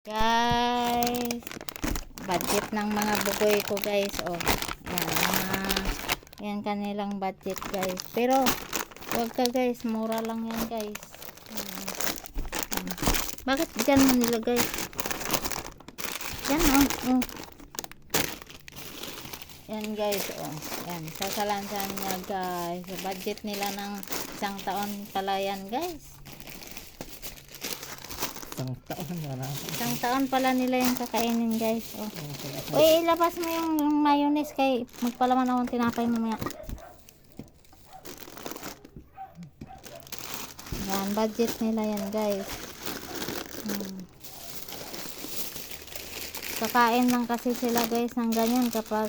Guys, budget ng mga bugoy ko guys. Oh, yan kanilang budget guys. Pero wag ka guys, mura lang yan guys. Bakit dyan mo nilagay? Yan oh. Yan guys, oh. Yan, sasalansan niya guys. Budget nila ng isang taon pala yan guys. Isang taon pala nila yung kakainin guys. Oh. Uy, ilabas mo yung mayonnaise kay magpalaman akong tinapay mamaya. Yan, budget nila yan guys. Kakain lang kasi sila guys ng ganyan kapag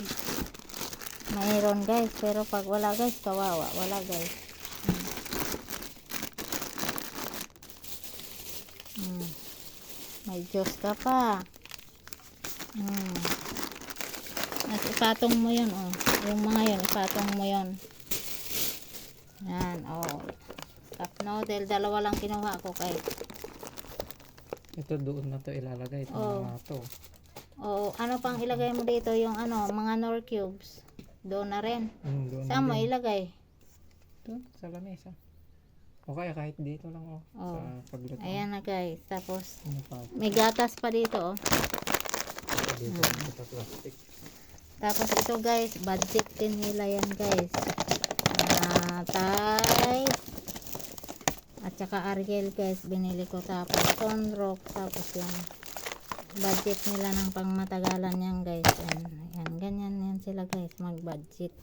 mayroon guys. Pero pag wala guys, kawawa. Wala guys. May Diyos ka pa. At ipatong mo yun, oh. Yung mga yun, ipatong mo yun. Yan, oh. Cup noodle, dalawa lang kinuha ko kay. Ito doon na to ilalagay. Ito mga to. Oh, ano pang ilagay mo dito? Yung ano, mga Knorr cubes. Doon na rin. Saan mo ilagay? Doon, sa lamesa. O kaya kahit dito lang sa pagluto. Ayan na guys. Tapos may gatas pa dito Dito sa plastic. Tapos ito guys, budget din nila yan guys. Tay at saka Ariel guys, binili ko. Tapos Sunrock. Tapos yan, budget nila ng pangmatagalan yan guys. Yan, ganyan yan sila guys, mag budget.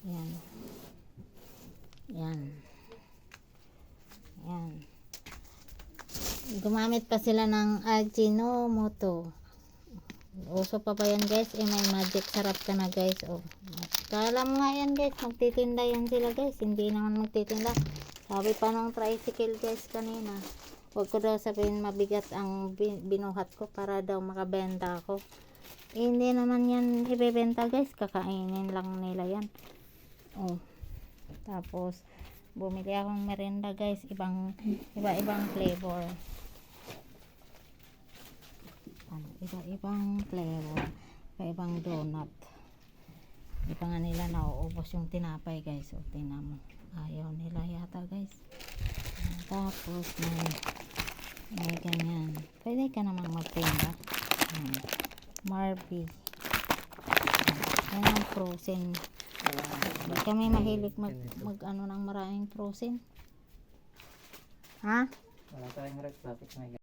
Yan. Gumamit pa sila ng Ajinomoto. Uso pa ba yan guys? May magic sarap ka na guys. Kala mo nga yan guys, magtitinda yan sila guys. Hindi naman magtitinda. Sabi pa ng tricycle guys kanina, huwag ko daw sabihin mabigat ang binuhat ko para daw makabenta ako. Hindi naman yan ibebenta guys, kakainin lang nila yan. Tapos bumili akong merienda guys, iba-ibang flavor. Iba-ibang flavor, iba-ibang donut. Di pa nga nila nauubos yung tinapay guys. Tingnan mo, ayaw nila yata guys. Tapos may ganyan. Pwede ka namang magtinda. Marby. Yan ang frozen. Kami mahilig mag ano ng maraming frozen. Ha? Wala tayong red plastic na